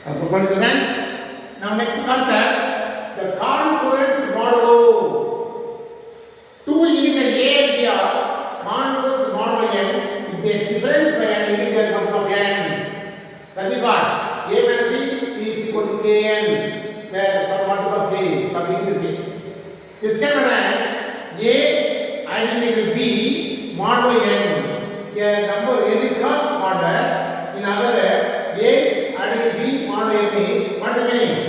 Good morning, children. Now, next concept, the concurrence model. Two integers a and b are concurrence model n if they difference by an integer number of n. That is what? A minus b is equal to kn. There some multiple of k, some integer k. This can be written a identical b mod by n. A number n is called order. In other words, a identical b mod by n. What is the meaning?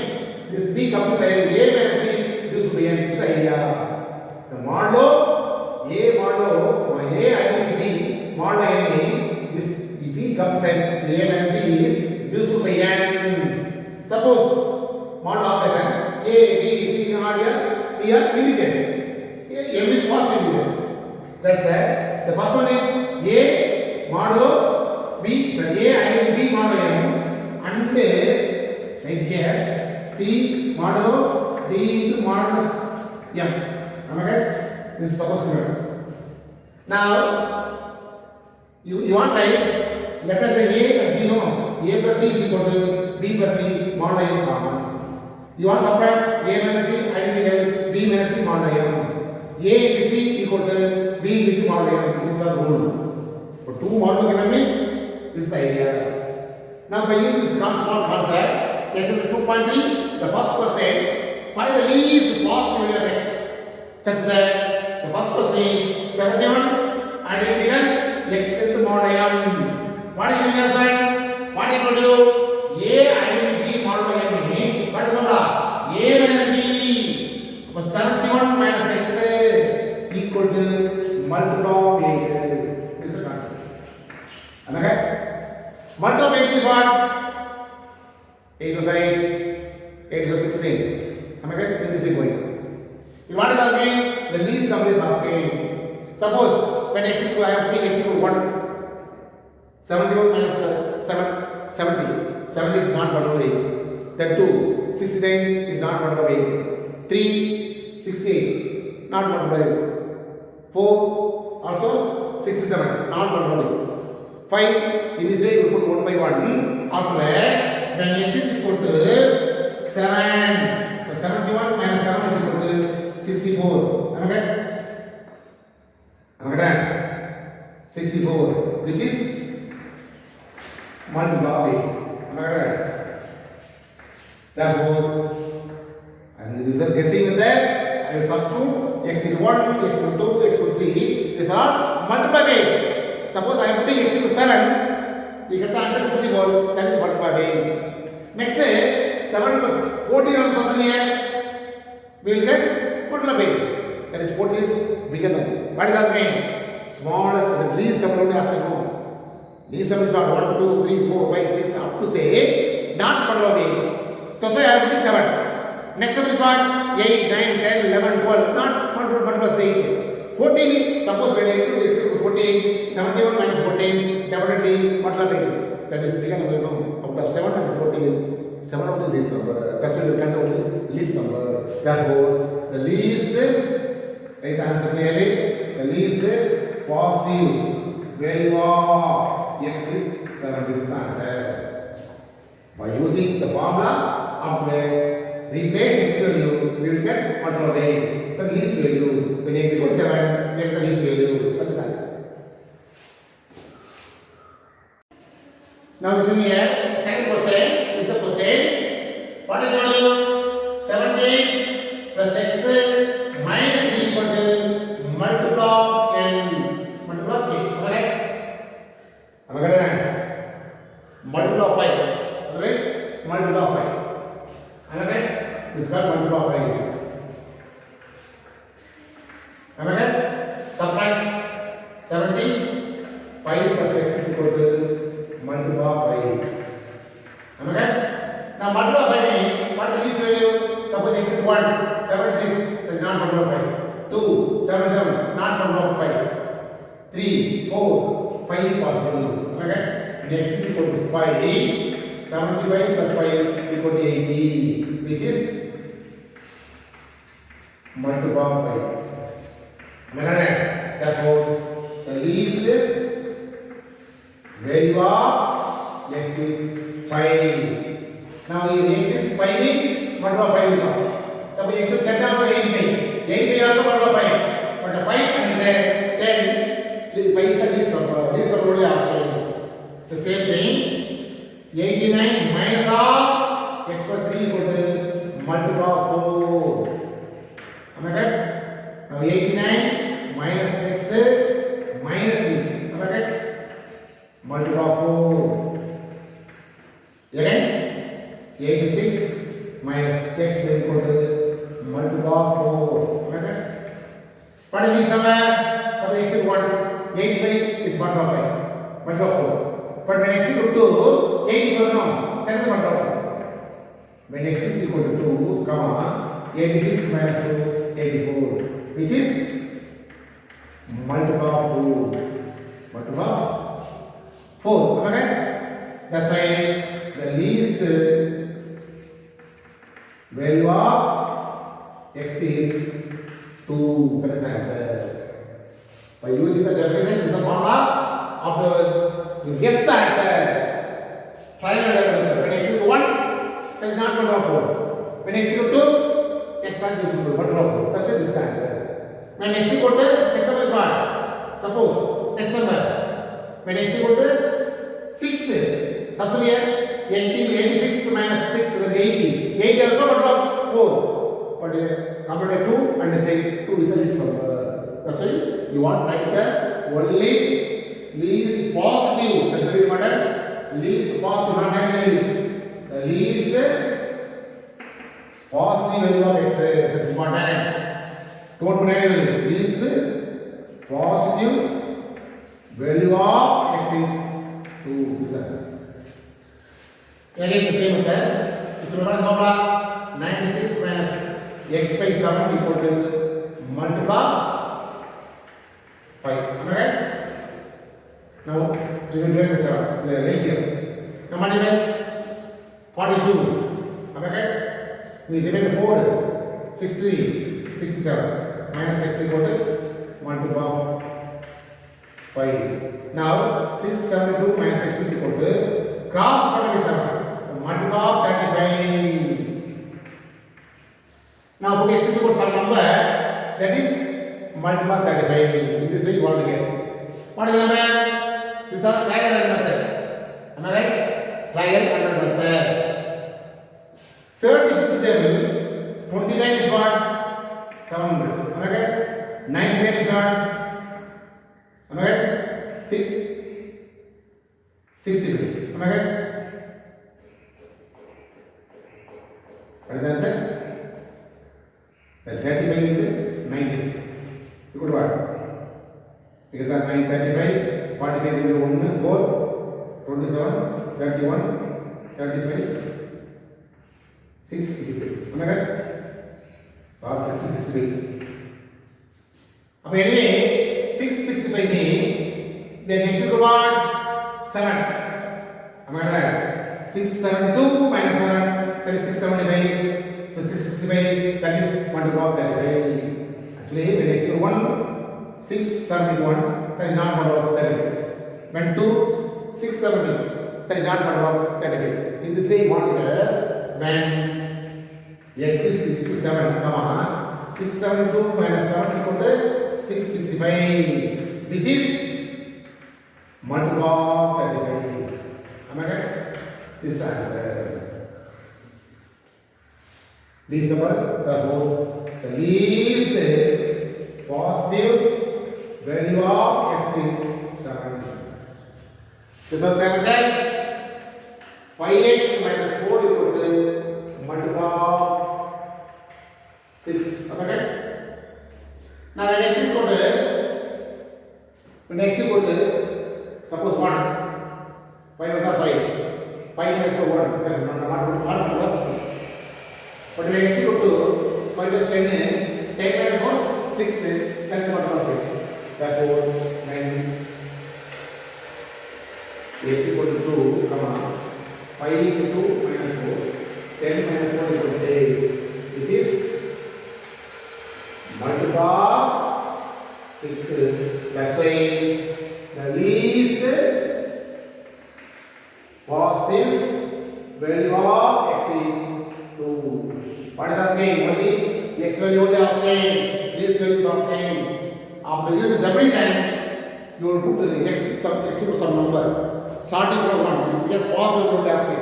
This b comes inside a minus b is reduced by n. This is the idea. The modulo a modulo by a identical b mod by n. This b comes inside a minus b is reduced by n. Suppose mod operation a b c are here. They are integers. M is positive integer. That's that. The first one is a modulo b. The a identical b modulo m, and right here c modulo d into modulus m. Am I right? This is supposed to be. Now you want to write. Let us say a and c. No, a plus b is equal to b plus c modulo m common. You want to subtract a minus c identical b minus c modulo m. A into c equal to b into modulo m. This is the rule. For two modulo given me, this is the idea. Now by using this small concept, exercise 2.3, the first question, find the least positive value of x. Such that the first question is 71 identical x into modulo m. What is the answer? What I told you? A identical b modulo m means what is the formula? A minus b for 71 minus x equal to multiple of 8. This is the concept. Okay? Multiple of 8 is what? 8 was 8. 8 was 16. Am I right? In this way going. What is asking? The least number is asking. Suppose when x is equal, I am putting x equal to 1. 71 minus 7, 70. 70 is not multiple of 8. Then 2. 69 is not multiple of 8. 3. 68. Not multiple of 8. 4. Also 67. Not multiple of 8. 5. In this way you put 1 by 1. After that, when x is equal to 7. 71 minus 7 is equal to 64. Am I right? Am I right? 64. Which is multiple of 8. Am I right? Therefore, and this is guessing that I will substitute x equal 1, x equal 2, x equal 3. These are multiple of 8. Suppose I am putting x equal 7. We get the answer 64. That is multiple of 8. Next, 7 plus 14 also here. We will get multiple of 8. That is 14 is bigger than. What is asking? Smallest, least number only asking. No. Least number is what? 1, 2, 3, 4, 5, 6, up to say not multiple of 8. So say I have put 7. Next number is what? 8, 9, 10, 11, 12. Not multiple of 8. 14 is, suppose when I put 14, 71 minus 14, definitely multiple of 8. That is bigger number, no. Out of 7 and 14, 7 out of least number. That's why you can count least number. Therefore, the least, write the answer clearly, the least positive value of x is 7. This is the answer. By using the formula of replace x value, we will get multiple of 8. The least value. When x equals 7, we get the least value. That is the answer. Now listen here. Second question. This is the question. What I told you? 17 plus x minus 3 equal to multiple of n. Multiple of k. Am I correct? Multiple of 5. Otherwise, multiple of 5. Am I right? This is called multiple of 5. Am I right? Subtract 70. 5 plus x is equal to multiple of 5. Am I right? Now multiple of 5 means what is the least value? Suppose x is 1. 76 is not multiple of 5. 2. 77 not multiple of 5. 3. 4. 5 is possible. Am I right? X is equal to 5. 75 plus 5 equal to 80, which is multiple of 5. Am I right? Therefore, the least value of x is 5. Now if x is 5 means multiply 5 will come. Suppose x is 10 also 85. 85 also multiply 5. But 5 and 10, 5 is the least number. Least number only after. The same thing. 89 minus of x plus 3 equal to multiply 4. Am I right? Now 89 minus x minus 3. Am I right? Multiply 4. Again 86 minus x equal to multiply 4. Am I right? What is this somewhere? Somewhere x is what? 85 is multiply 5. Multiply 4. But when x is equal to 84 now, that is multiply 4. When x is equal to 2, comma, 86 minus 2, 84, which is multiply 4. Multiply 4. Am I right? That's why the least value of x is 2. That is the answer. By using the definition, this is the formula of the, to guess the answer. Trial and error. When x is 1, that is not multiply 4. When x is equal to, x is equal to multiply 4. That's why this is the answer. When x is equal to, next number is what? Suppose, next number. When x is equal to 6, substitute here, 86 minus 6 is 80. 80 also multiply 4. But compared to 2 and say 2 is a least number. That's why you want to write the only least positive. That's very important. Least positive, not negative. The least positive value of x. That's important. Don't put negative. Least positive value of x is 2. This is the answer. Again the same method. It's what is formula? 96 minus x by 7 equal to multiply 5. Am I right? Now, divide by 7. The ratio. Now, multiply 42. Am I right? We divide 4. 63. 67. Minus x equal to multiply 5. Now, 672 minus x is equal to cross multiply 7. Multiply 35. Now, put x is equal to some number that is multiply 35. In this way, you want to guess. What is the number? This is a trial and error method. Am I right? Trial and error method. 35th table, 29 is what? 700. Am I right? 99 is what? Am I right? 60. Am I right? What is the answer? That's 35 into 90. You could what? Because that's 935, 45 into 1, 4, 27, 31, 35, 6, am I right? So 665. Anyway, 665 means then x is what? 7. Am I right? 672 minus 7, that is 675. So 665, that is 1 to 35. Actually, when x is 1, 671, that is not 1 over 35. When 2, 670, that is not 1 over 35. In this way, you want to have when x is 7, 672 minus 7 equal to 665, which is multiply 35. Am I right? This answer. Least number, therefore, the least positive value of x is 7. This is 7 then 5x minus 4 equal to multiply 6. Am I right? Now when x is equal to suppose 1, 5 was 5. 5 minus 4 1. That's not 1. But when x is equal to 5 plus 10, 10 minus 4, 6, that is not 6. Therefore, when x is equal to 2, 5 into 2 minus 4, 10 minus 4 equals 8, which is multiply 6. That's why the least positive value of x What is asking? Only x value only asking. This value is asking. After using definition, you will put x to some number. Starting from 1. You just pause and don't ask it.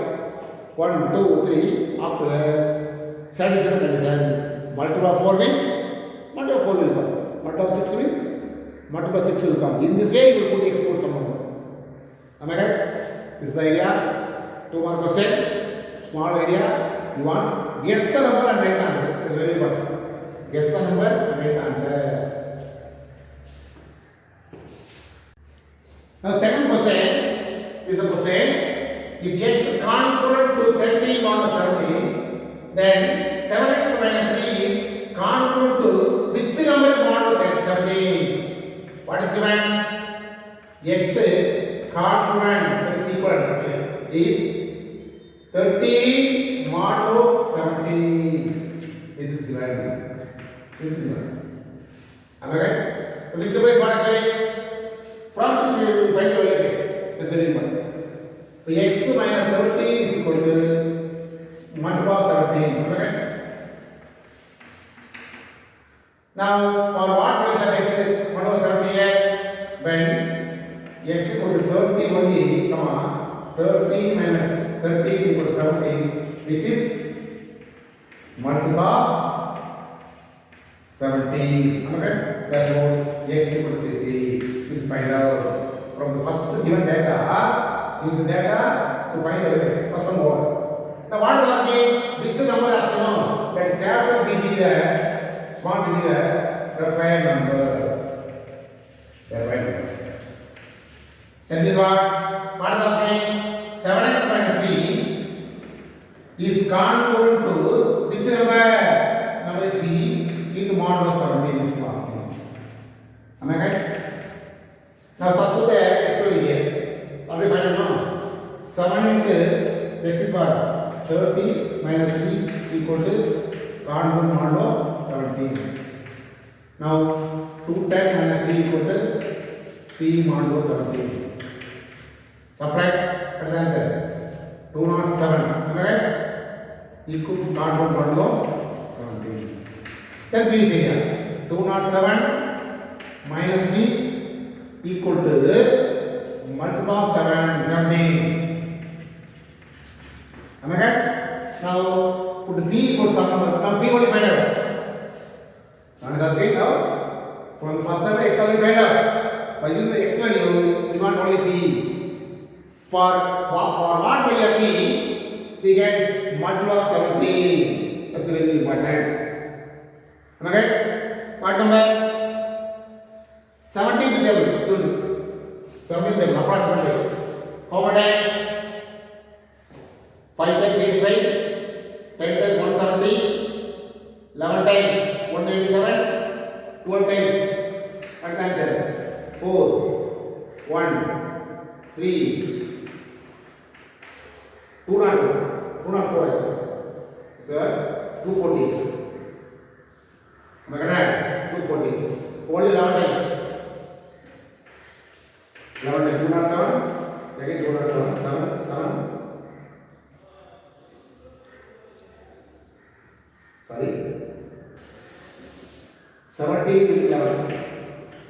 1, 2, 3, after 77, 77. Multiple of 4 will, multiple of 4 will come. Multiple of 6 will, multiple of 6 will come. In this way, you will put x to some number. Am I right? This is the idea. 2 mark question. Small idea. You want guess the number and right answer. It is very important. Guess the number and right answer. Now, second question is a question. If x is concurrent to 13 minus 17, then 7x minus 3 is concurrent to which number modulo 17? What is given? X concurrent is equal is 13 modulo 17. This is given. This is given. Am I right? Which number is multiplied? From this we will find the value of x. That's very important. So x minus 13 is equal to multiple of 17. Okay? Now, for what value of x multiple of 17 here? When x is equal to 30 only, comma, 13 minus 13 is equal to 17, which is multiple of 17. Okay? Therefore, x is equal to 30. This is find out from the first given data. Use the data to find the values. First one over. Now what is asking? Which number asking now? Let capital D be there, small d be there, required number. Required number. Then this one. What is asking? 7x minus 3 is concurrent to which number? Number is b into modulus 17 is asking. Am I right? Now substitute the x over here. Already find out now. 7 into x is what? 30 minus 3 equal to concurrent modulo 17. Now 210 minus 3 equal to 3 modulo 17. Subtract. What is the answer? 207. Am I right? Equal to concurrent modulo 17. Then 3 is here. 207 minus 3 equal to multiple of 17. Am I right? Now put b equal to some number. Now b only find out. Now is asking now from the first number x only find out. By using the x value, we want only b. For what value of b, we get multiple of 17. That's very important. Am I right? What number? 17 table. 17 table, approximately. How many times? 5 times 85, 10 times 170, 11 times 187, 12 times. What answer? 4, 1, 3, 204. Good? 240. Am I correct? 240. Only 11 times. 11 times 207, again 207, 7. Sorry. 17 into 11.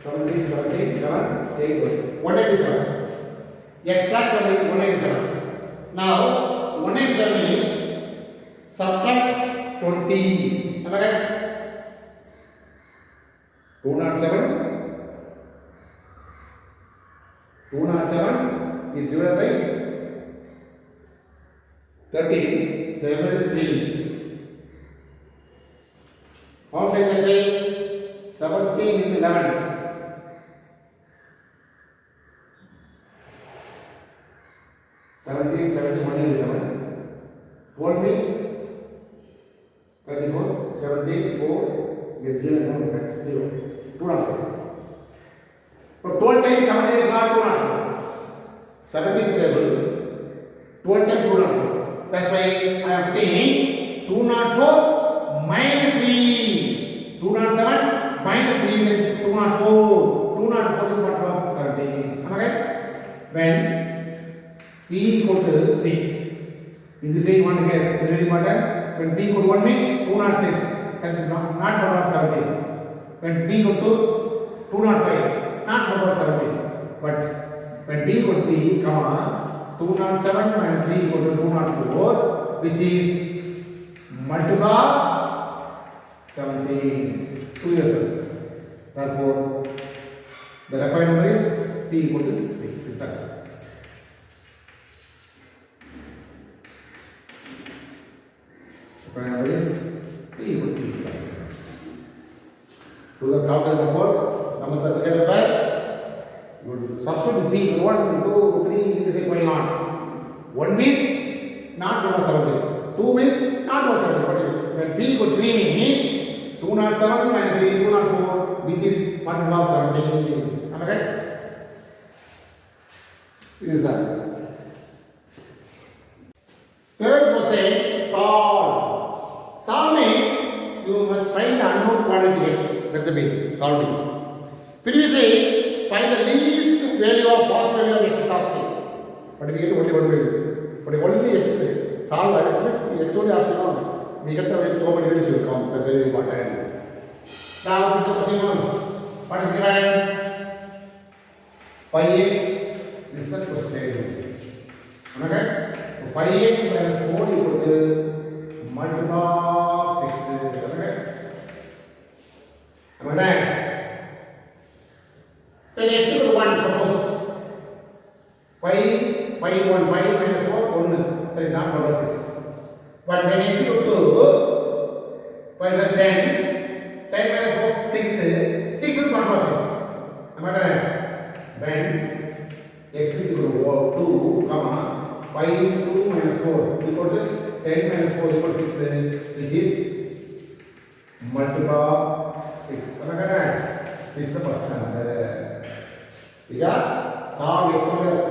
17, 7, 8, 187. The exact number is 187. Now, 187 is subtract 20. Am I right? 207. 207 is divided by 13. The number is 3. How much is it? 17 into 11. 17, 187. 12 is 34. 17, 4. Get 0. 204. But 12 times 17 is not 204. 17th table, 12 times 204. That's why I am putting 204 minus 3. 207 minus 3 is 204. 204 is what was 17. Am I right? When p equal to 3. In this way, you want to guess. Very important. when p equal to 1 means 206. That is not model of 17. When p equal to 205, not model of 17. But when p equal to 3, comma, 207 minus 3 equal to 204, which is multiple of 17. 2 years. Therefore, the required number is p equal to 3. This is the answer. Required number is p equal to 3. To the calculation number, numbers are divided by, you substitute p 1, 2, 3, this is going on. 1 means not number 17. 2 means not number 17. But when p equal to 3 means 207 minus 3, 204, which is multiple of 17. Am I right? This is the answer. Third question, solve. Solve means you must find the unknown quantity x. That's the way solving. Previously, find the least value of positive value of x is asked. But we get only one value. But only x is solve x is only asked now. We get the value, so many values will come. That's very important. Now this is the question. What is given? 5x. This is the question. Okay? So 5x minus 4 equal to multiple of 6. Okay? Am I right? Then x equal to 1, suppose 5 1 minus 4 1. That is not number 6. But when x equal to 10 minus 4 6 is number 6. Am I right? When x is equal to 2, comma 5 2 minus 4 equal to 10 minus 4 equal to 6, which is multiple 6. Am I correct? This is the first answer. Because solve x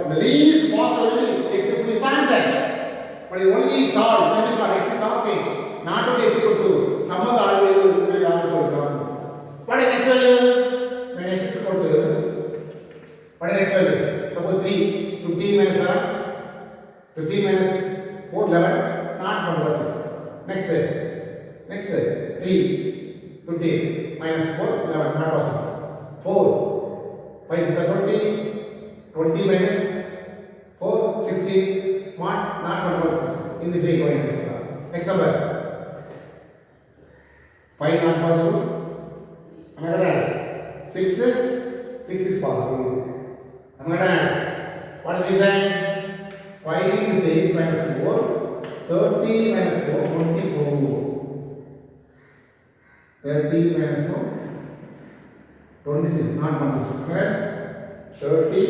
the least possible x is the answer. But you only solve when is what x is asking. Not only x equal to some other value will also solve. What is x value? When x is equal to what is x value? Suppose 3, 15 minus 7, 15 minus 4, 11, not 1 plus 6. Next 3, 15 minus 4, 11, not possible. 4, 5 is 20, 20 minus 4, 16, not 1 plus 6. In this way, going this way. Next number, 5 not possible. Am I right? 6 is possible. Am I right? What is the reason? 5 6 minus 4, 30 minus 4, 24. 30 minus 4, 26, not 1. Right? 30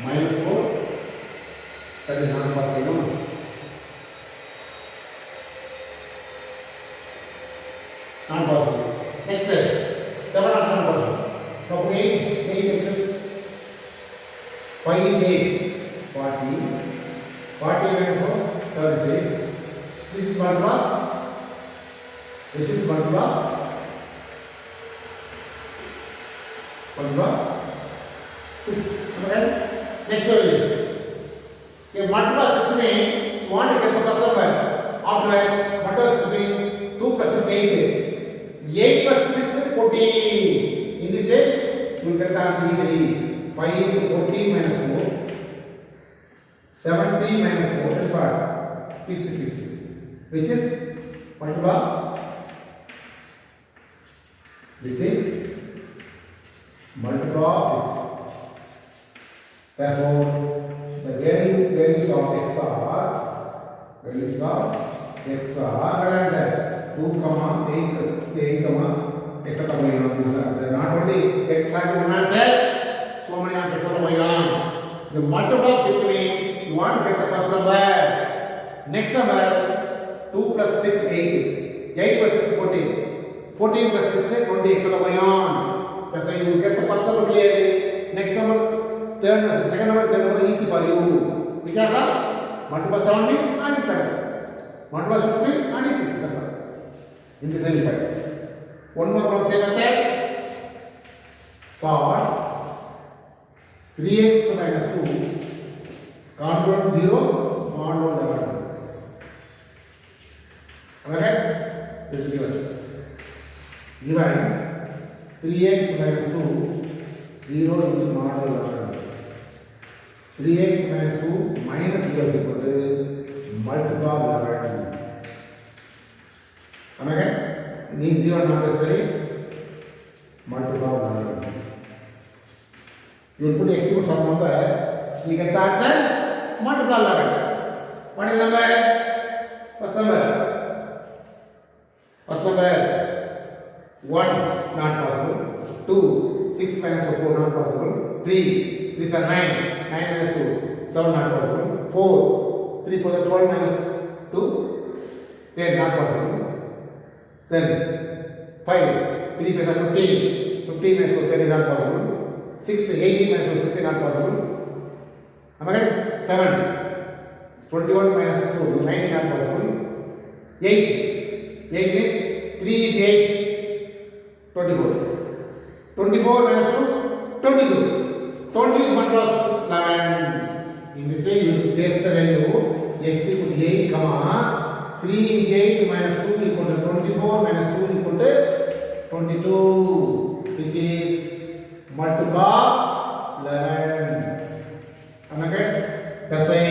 minus 4, that is not possible. Not possible. Next, 7 not possible. So 8, 5, 8, 40. 40 minus 4, 36. This is multiple. This is multiple 6. Okay? Next value. If multiple 6 means you want to guess the first number. After multiple 6 means 2 plus 8. 8 plus 6 is 14. In this way, you will get the answer easily. 5 into 14 minus 4. 70 minus 4 is what? 66. Which is multiple. Which is multiple of 6. Therefore, the values of x are 2, 8 plus 68, etc. going on this answer. Not only x has one answer, so many answers are going on. The multiple of 6 means you want to guess the first number. Next number, 2 plus 6, 8. 8 plus 6, 14. 14 plus 6 is 20, etc. going on. That's why you will guess the first number clearly. Next number, second number, third number easy for you. Because of multiple 7 means 97. Multiple 6 means 96. That's all. In this way. One more problem, same method. Solve 3x minus 2. Convert 0, mod 1 divided. This is given. Given 3x minus 2, 0 into model 11. 3x minus 2 minus 0 is equal to multiply 11. Am I right? These 0 not necessary. Multiply 11. You will put x equals some number. You get the answer. Multiply 11. What is the number? First number. First number. 1 not possible. 2 6 minus 4 not possible. 3 these are 9 minus 2 7 not possible. 4 3 for the 12 minus 2 10 not possible. Then 5 3 plus 15 15 minus 4 30 not possible. 6 18 minus 4 60 not possible. Am I right? 7 21 minus 2 19 not possible. 8 means 3 into 8 24 24 minus 2 22 20 is 1 plus 11. In this way you place the value x equal to 8 comma 3 into 8 minus 2 equal to 24 minus 2 equal to 22, which is multiply 11. Am I correct? That's why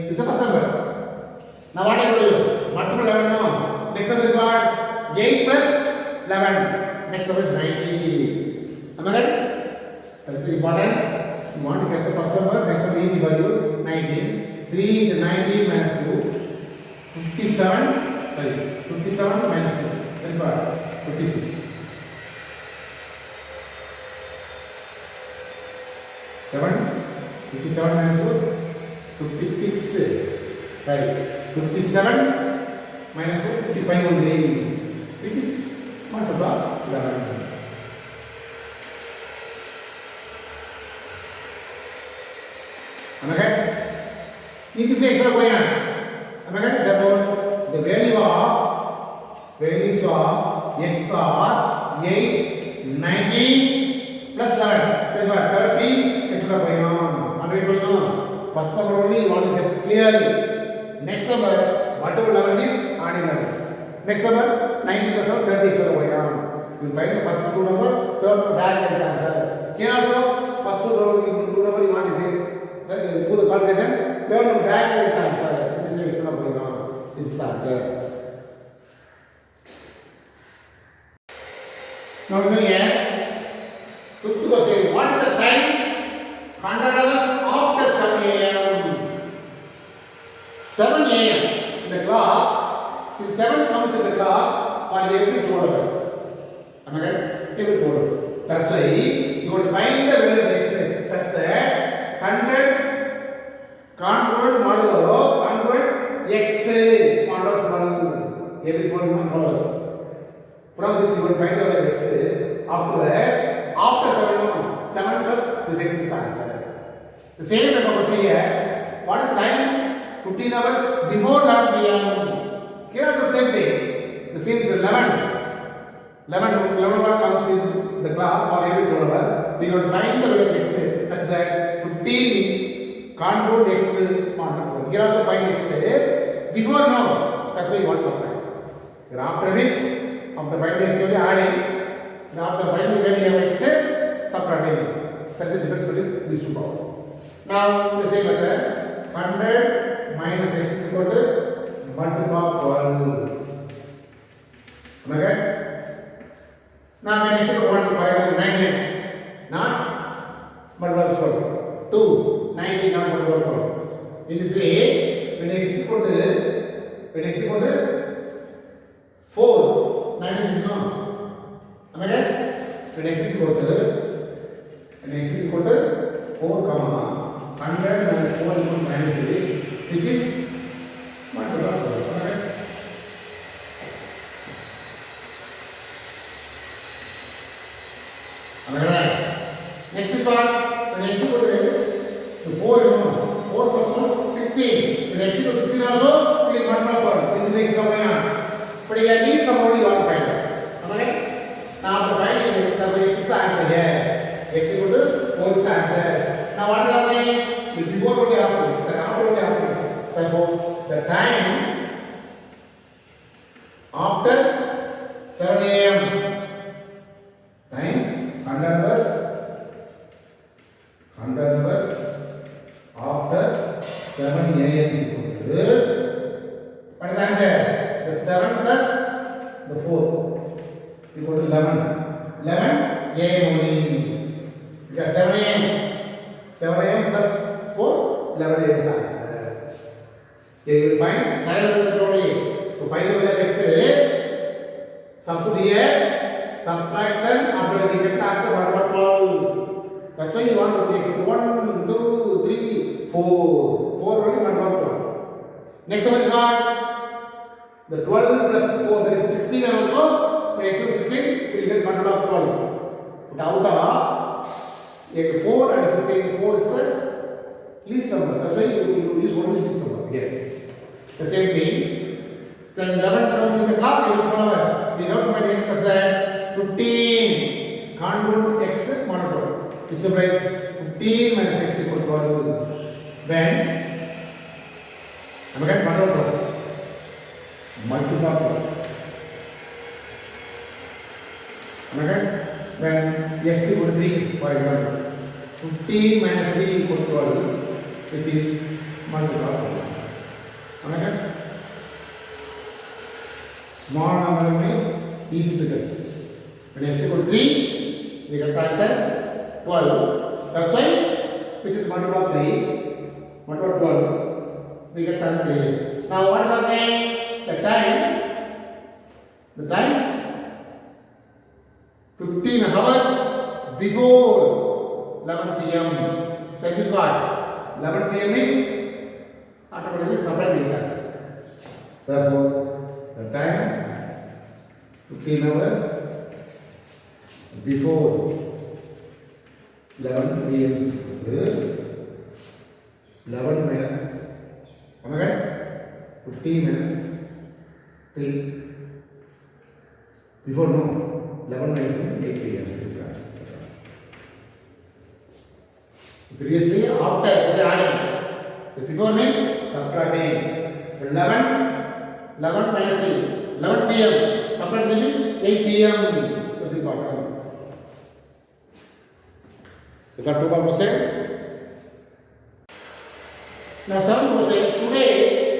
this is the first number. Now what I will do? Multiply 11 now. Next number is what? 8 plus 11. Next number is 90. Am I right? That is important. You want to guess the first number. Next number is equal to 19. 3 into 19 minus 2. 57. Sorry. 57 minus 2. That is what? 56. 7. 57 minus 2. 56. Right. 57 minus 2. 55 only. Which is multiply 11. Am I right? In this way, extra going on. Am I right? Therefore, the values of x are 8, 19 plus 11. That is what? 30 extra going on. Going on. First number only you want to guess clearly. Next number, whatever 11 is, add 11. Next number, 19 plus 11, 30 extra going on. You find the first two number, third number, direct answer. Here also, first two number you want to get. Do the calculation, third one direct answer. This is extra going on. This is the answer. Now listen here. Fifth question. What is the time? 100 hours after 7 a.m. 7 a.m. in the clock. Since 7 comes in the clock for every 2 hours. Am I right? Every 2 hours. That's why you will find the value of x such that 100 congruent modulo congruent x modulo 12 every 12 hours. From this you will find the value of x afterwards after 7 plus this x is answer. The same number here. What is time? 15 hours before 11 p.m. Here also the same thing. The same is 11 o'clock comes in the clock for every 2 hours. We will find the value of x such that 15 congruent x modulo. Here also find x before now. That's why you want to subtract. After this, after finding x only adding. After finding the value of x, subtracting. That's the difference between these two powers. Now the same method. 100 minus x is equal to multiply 12. Am I right? Now when x is equal to 1, for example 19, not multiply 12. 2, 19 not multiply 12. In this way, when x is equal to 4, 96 no. Am I right? When x is equal to 4 comma 100 minus 4 equals 93, which is multiply 12. Am I right? Am I right? Next is what? When x is equal to 4, 4 plus 1, 16. When x is equal to 16 also, we will multiply 12. In this way, x is going on. But at least some only you want to find out. Am I right? Now after finding it, the x is the answer here. X is equal to 4 is the answer. Now what is happening? The before only asking, then after only asking. Therefore, the time after 7 a.m. Time 100 numbers after 7 a.m. is equal to, what is the answer? The 7 plus the 4 equal to 11. 11 a.m. only. Because 7 a.m. 7 a.m. plus 4, 11 a.m. is answer. Here you will find 9 only. To find the value of x, substitute here, subtraction, after you get the answer, what about 12? That's why you want to take 1, 2, 3, 4. 4 only, not about 12. Next one is what? The 12 plus 4, that is 16 and also, when x is 16, we will get 1 of 12. But out of 4 and 16, 4 is the least number. That's why you use only least number here. The same thing. So 11 comes in the car, we will follow. We have to find x as 15. Can't put x monotone. It's the price 15 minus x equal to 12. When I'm again monotone. Multiple. I'm again when x equal to 3, for example. 15 minus 3 equal to 12, which is multiple. Okay? Small number means easy to guess. When x equal to 3, we get the answer 12. That's why, which is multiple of 3, multiple of 12, we get the answer 3. Now, what is the name? The time 15 hours before 11 p.m. So, this is what? 11 p.m. is automatically separate meters. Therefore, the time 15 hours before 11 p.m. is 11 minus, am I right? 15 minus 3. Before no, 11 minus 8 p.m. Previously, after adding. The before means subtracting. 11 minus 3, 11 p.m. Subtracting means 8 p.m. That's important. Is that 2%? Now, 7% today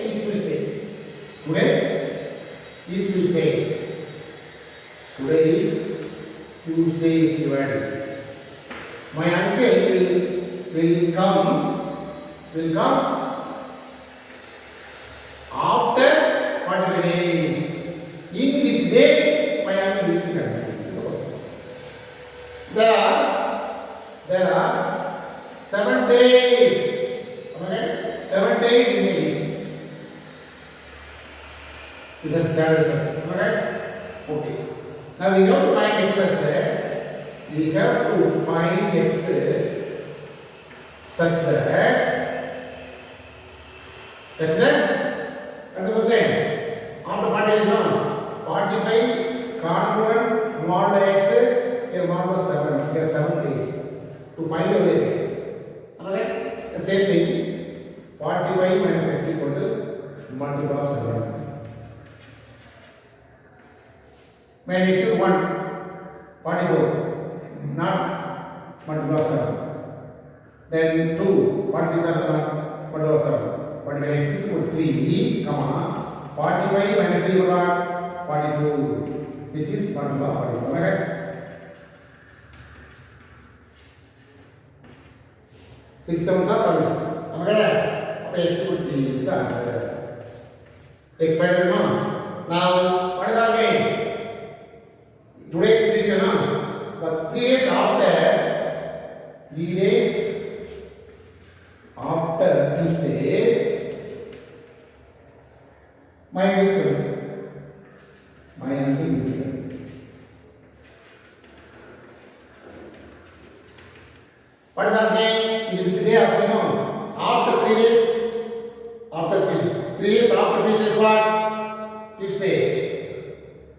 is Tuesday. Today is Tuesday. Today is Tuesday is divided. My uncle will come after 40 days. In which day my uncle will come? There are 7 days. Okay? 7 days in a week. Is that standard? Okay? Okay. Now we have to find x. We have to find x such that 100%. After 40 days now, 45 congruent mod x, here mod was 7. Here 7 days. To find the x. Okay? The same thing. 45 minus x equal to multiple of 7. When x is 1, 44. Not multiple of 7. Then 2, what is the multiple of 7? But when x is equal to 3, 45 minus 3 is what? 42, which is multiple of 42. Am I right? 6 7s are 30. Am I right? Okay, x equal to 3 is the answer. X find now. Now, what is our game? Today's prediction, but 3 days after Tuesday, my wisdom, my uncle wisdom. What is our name? In which day also know? After 3 days, after 3 days after Tuesday is what? Tuesday.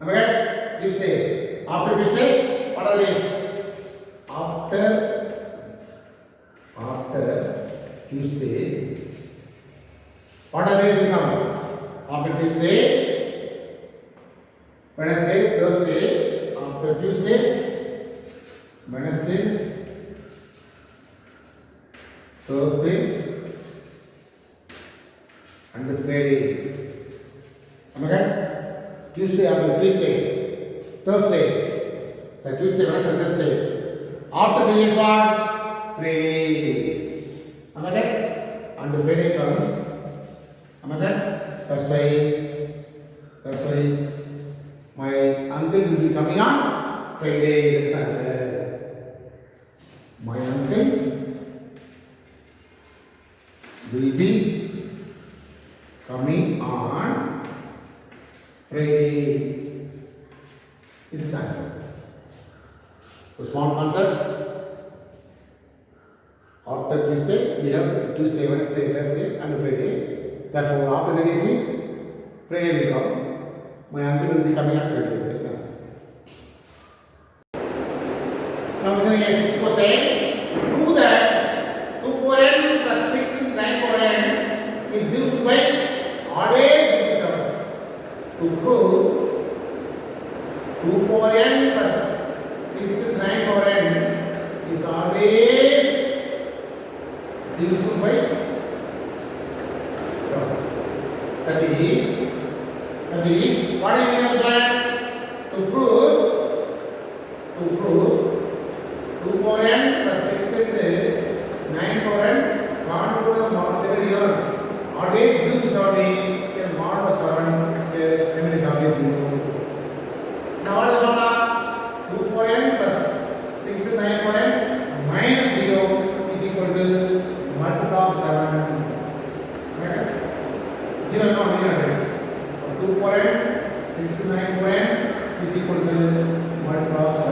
Am I right? Tuesday. After Tuesday, what are these? After Tuesday, what are these will come? After Tuesday, Wednesday, Thursday, after Tuesday, Wednesday, Thursday, and Friday. Am I right? Tuesday after Tuesday, Thursday. So Tuesday, Wednesday, Thursday. After the is what? Friday. Am I right? And the Friday comes. Am I right? That's why my uncle will be coming on Friday. That's the answer. My uncle will be coming on Friday. This is the answer. So small concept. After Tuesday, we have Tuesday, Wednesday, Thursday, and Friday. Therefore, after the days means Friday will come. My uncle will be coming on Friday. That is the answer. Now, this is 6%. Prove that 2 power n plus 6 9 power n is divisible by odd age 7. To prove 2 power n plus 6 9 power n is always divisible by 7. That is what I mean of that? To prove 2 power n plus 6 and 9 power n not to the already here. Always this is already a mod of 7, the limit is always 0. Now what is the 2 power n plus 6 and 9 power n minus 0 is equal to multiple of 7. Right? 0 not 2 power n 6 and 9 power n is equal to multiple of 7.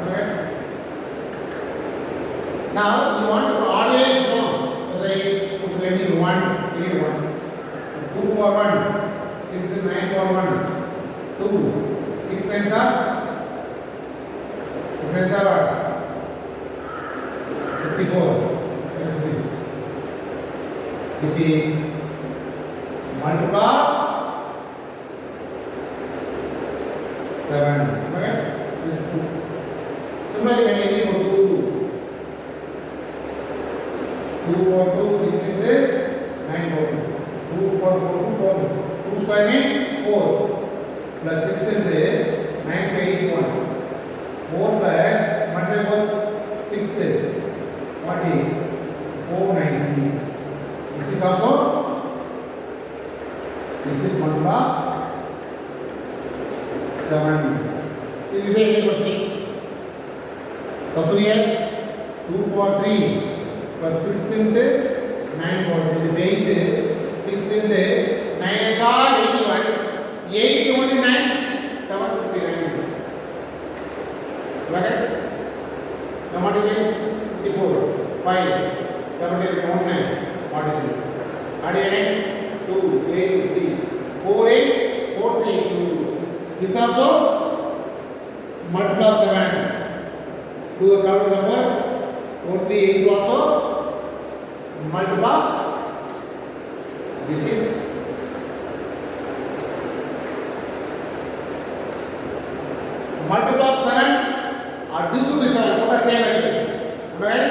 Okay? Now you want to always know, as I put any 1, 2 power 1, 6 and 9 power 1, 2, 6 times are 54, which is multiple 7. Okay? This is 2. Similarly, when you go to 2 power 2, 6 into 9 power 2. 2 power 4, 2 square means 4 plus 6 into 9 to 81. 4 plus multiple 6 40, 490. This is also multiple 7. This is a equal thing. So here 2 power 3 plus 6 into 9 power 3 is 8. 6 into 9 is all 81. 81 into 9, 759. Right? Now what it is? 54, 5, 17, 9, 43. Add 8, 2, 8, 3, 4, 8, 4, 3, 2. This also multiply 7. Do the common number. 4, 3, 8 also multiply, which is multiply 7 or divisible by 7. What the same again? Right?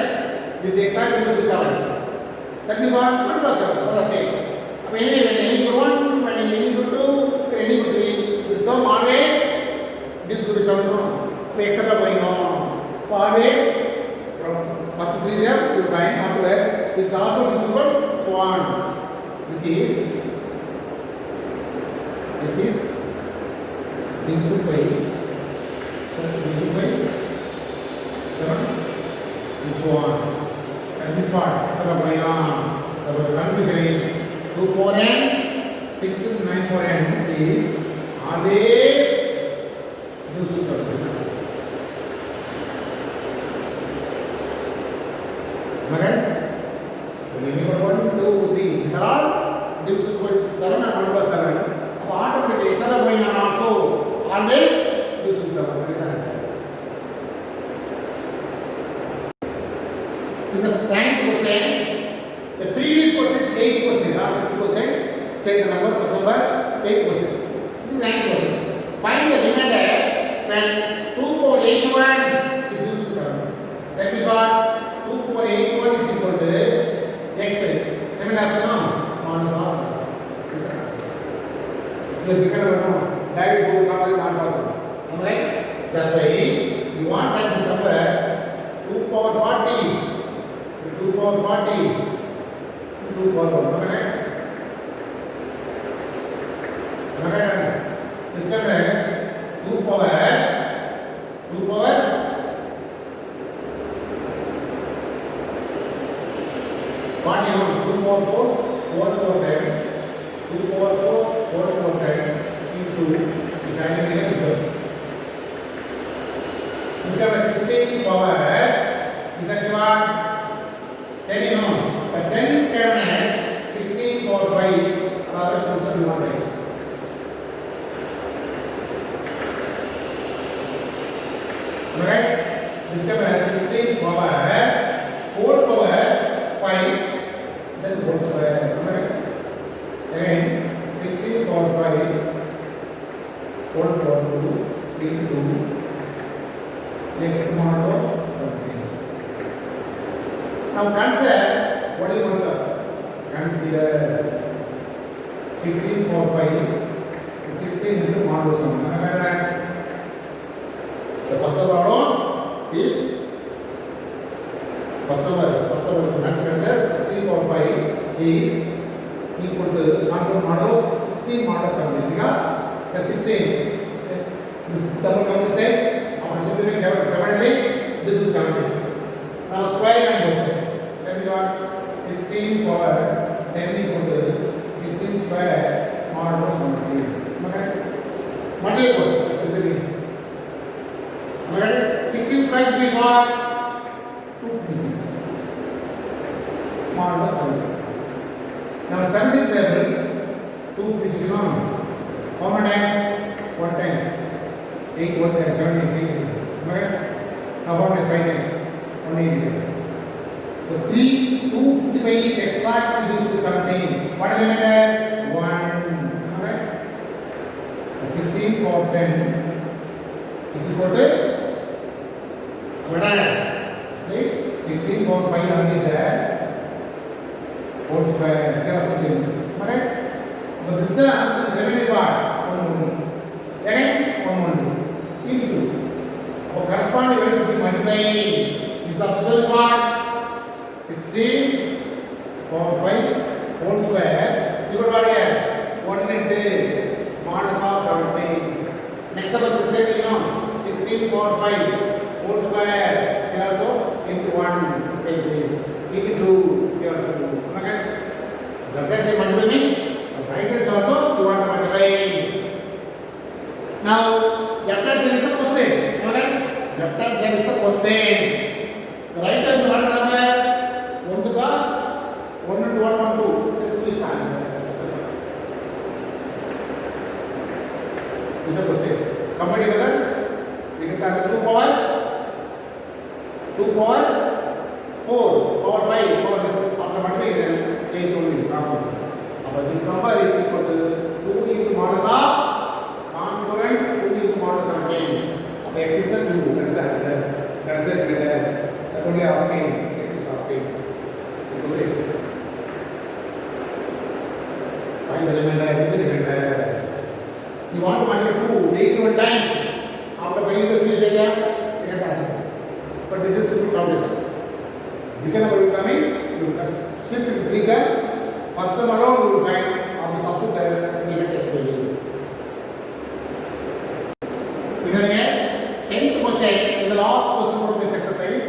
This is exact divisible by 7. That means what? Multiply 7. What the same? When any equal 1, when any equal 2, when any equal 3, this term always divisible by 7. No? Etc. going on. Always from first 3 there you will find after that this is also divisible, so on, which is divisible by 7 and so on. And this one, so going on. The confusion 2 power n, 6 and 9 power n is always divisible. Right? When you go 1, 2, 3, these are all divisible by 7 and 1 plus 7. Automatically, these are going on also always divisible by 7. That is the answer. This is a thank question. The previous question is 8%, not 6%. Change the number question by 8%. This is 9%. Find the remainder when 2 power 81 is used to 7. That is what 2 power 81 is equal to x. Remainder is no minus half. This is become direct go not possible. Alright? That's why you want that this number 2 power 40, 2 power 40, 2 power 1. Okay? This number is 2 power 41, 2 power 4, 4 power 10, 2 power 4, 4 power 10 into this identical number. This number 16 power is at what? 10 you know. The 10 terminus 16 power 5 are the function you want to write. Right? This number 16 power 4 power 5 then whole square. Right? And 16 power 5 4 power 2 into x modulo 17. Now consider what do you consider? Consider 16 power 5 16 into modulo 17. The first order is first order consider 16 power 5 is equal to modulo 16 modulo 17 because the 16 this double come the same after simplifying dividedly this is 17. Now square line goes that is what 16 power 10 equal to 16 square modulo 17. Okay, multiply is it? 16 square is what? 256 modulo 17. Now 17th level 256 you know how many times? 1 times 8 1 times 17 6 okay. Now how many 5 times? 180. So 255 is exactly used to 17. What is the remainder? 1. Okay. 16 power 10 is equal to what? 16 power 5 is there. Whole square. Okay. But this time this remainder is what? 1 only. Again 1 only. Into. Our corresponding values should be multiplied. Inside this one is what? 16 power 5 whole square. You got what here? 1 into minus of 17. Next up is the same 16 power 5 whole square. Here also into 1 same thing. Into 2 here also 2. Okay? Left hand side multiplying. Right hand also you want to multiply. Now left hand side is a question. Okay? Left hand side is a question. The right hand what is number? 1 to 1 into 1 1 2. This is the answer. This is a question. Combine together. We can have 2 power 4 power 5 power 6 after multiplication 8 only. But this number is equal to 2 into modulus of concurrent 2 into modulus 17. X is the 2. That is the answer. That is the remainder. That only asking. X is asking. It's only X is. Find the remainder. This is the remainder. You want to multiply 2 81 times. After finding the previous area, you can answer. But this is simple calculation. Become what will coming, you will split into 3 times. First term alone you will find after substitute the given x value. This is again 10th question is the last question from this exercise.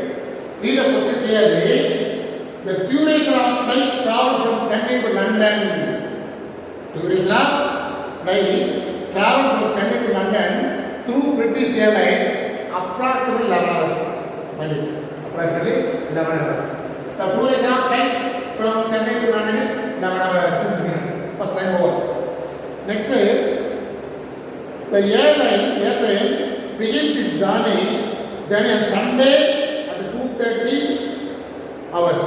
Read the question clearly. The duration of flight travel from Chennai to London. Duration of flight travel from Chennai to London through British Airlines approximately 11 hours. Approximately 11 hours. The duration of flight from Chennai to London is 11 hours. This is first time over. Next, the airline begins its journey on Sunday at 2:30 hours.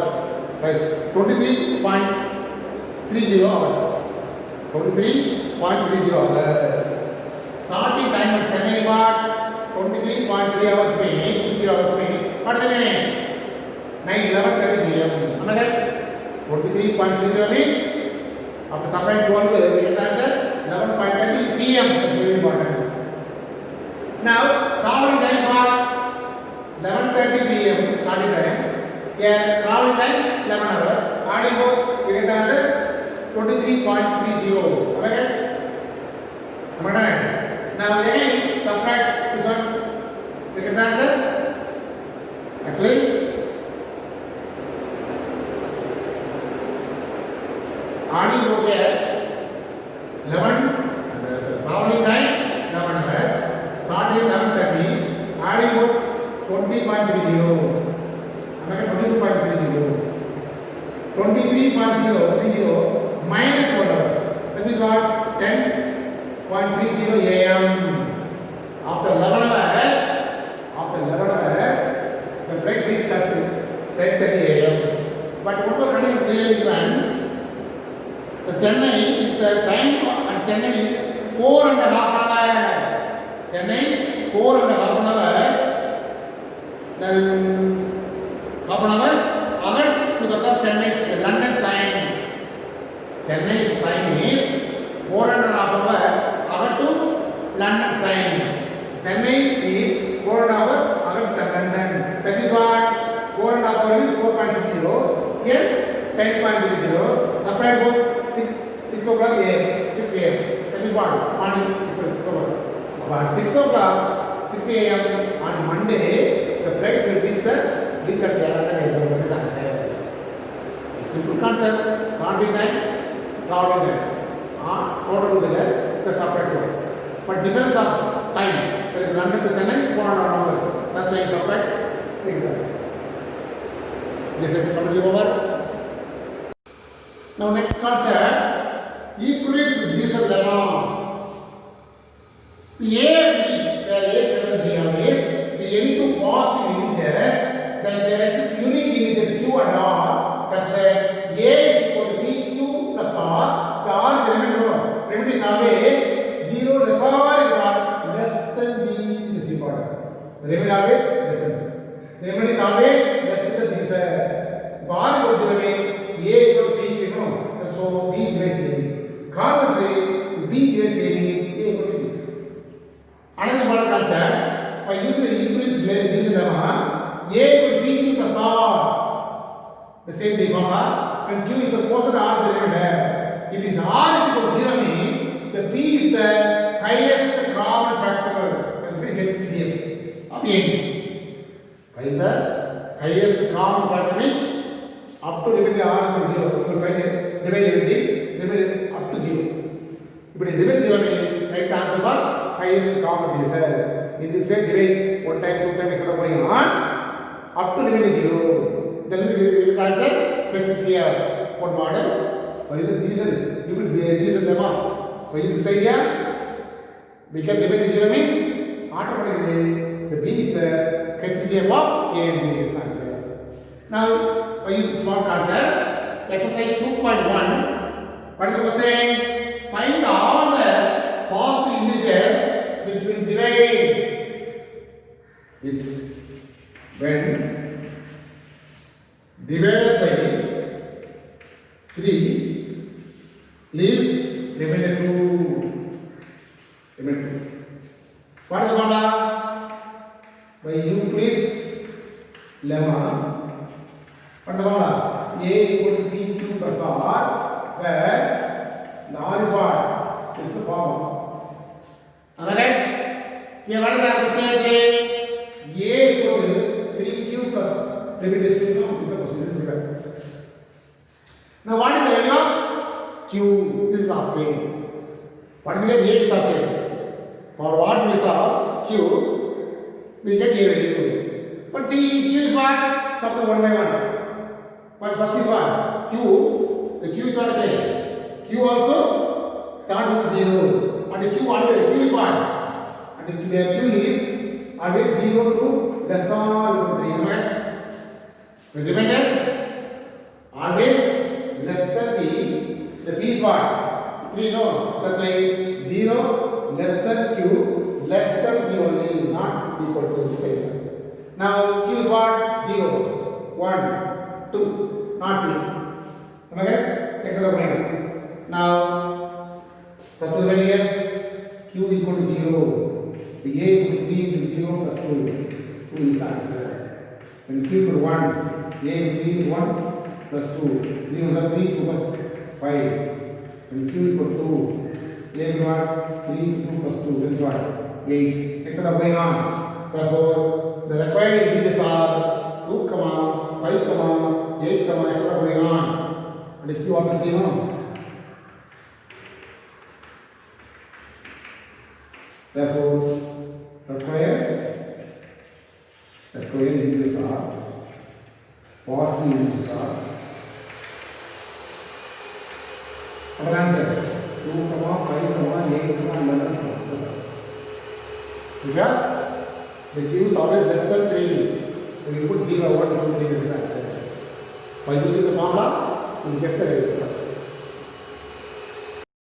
That's 23.30 hours. 23.30 hours. starting time at Chennai is what? 23.3 hours में 3 hours में what is the name? 9:11:30 p.m. Am I right? 23.30 means after subtract 12 we get the answer 11.30 p.m. That's very important. Now traveling time is what? 11:30 p.m. starting time. Yeah, traveling time 11 hours. Adding both we get the answer 23.30. Am I right? Am I right? Now again subtract this one. We get the answer. Actually, adding both here 11 traveling time 11 hours. Starting 11:30. Adding both 20.30. Am I right? 22.30. 23.030 minus 1 hours. That means what? 10.30 a.m. After 11 hours, the flight reaches at 10:30 a.m. But what was running is clearly given. The Chennai, the time at Chennai is 4.5 hours. Chennai 4.5 hours. Then half an hour other to the Chennai's London time. Chennai's time is 4.5 hours other to London time. Chennai is 4.5 hours other to London. That is what? 4.5 hours is 4.30. Here 10.30. Subtract both 6 o'clock a.m. 6 a.m. That is what? Morning 6 o'clock. About 6 o'clock 6 a.m. on Monday the flight will reach at the London airport. That is answer. Simple concept. Starting time, traveling time. Total together the subtract one. But difference of time. There is London to Chennai 4.5 hours. That's why you subtract. Take that. This is completely over. Now next concept. Equates diesel lemma. A and B, where A greater than B is the any two positive integers, then there exists unique integers Q and R such that A is equal to B Q plus R. The R is remainder. Remainder is always 0 less or less than B is important. The remainder always less than B. The remainder is always less than B, sir. If R equal to A equal to B, you know, so B divides A. Conversely, B divides A equal to B. Another model concept, by using the equivalence lemma, A equal to B Q plus R. The same thing, when Q is the quotient, R is the remainder. If it is R is equal to 0 means the P is the highest common factor. That's why HCF of A. What is the highest common factor means up to remainder R equal to 0. You will find it remainder up to 0. If it is remainder 0 means write the answer for highest common divisor. In this way, divide 1 time, 2 time, etc. going on up to remainder 0. Then we will answer HCF. One model. Why is it division? You will be a division lemma. Why is this idea? We can remainder 0 means automatically the B is HCF of A and B is answer. Now, why is this small concept? Exercise 2.1. What is the question? Find all the positive integer which will divide. It's when divided by 3 leaves remainder 2. What is the formula? By Euclid's lemma. What is the formula? A equal to PQ plus R, where the R is what? This is the formula. Am I right? Here what is the question? A equal to 3Q plus remainder is 2. This is the question. This is correct. Now what is the value of Q? This is asking. What is the value A is asking? For what we saw Q, we get A value. But Q is what? Subtract 1 by 1. But first is what? Q. The Q is what? Q also start with 0. And the Q is what? And the Q is always 0 to less than or equal to 3. The remainder always less than 3. The P is what? 3, no. That's why 0 less than q, less than 3 only, not equal to same. Now q is what? 0, 1, 2, not 3. Am I right? Etc. Now, suppose here q equal to 0, a equal to 3 into 0 plus 2, 2 is the answer. When q equal to 1, a equal to 3 into 1 plus 2, 3 is 3, 2 plus 5. When q equal to 2, a equal to what? 3 into 2 plus 2, that is what? 8, etc. going on. Therefore, the required integers are 2, 5, 8, etc. going on. And if q also 3, no? Therefore, required integers are positive integers are our answer 2, 5, 8, 11. Because the q is always less than 3. So you put 0, 1, 2, 3 is the answer. By using the formula, you get the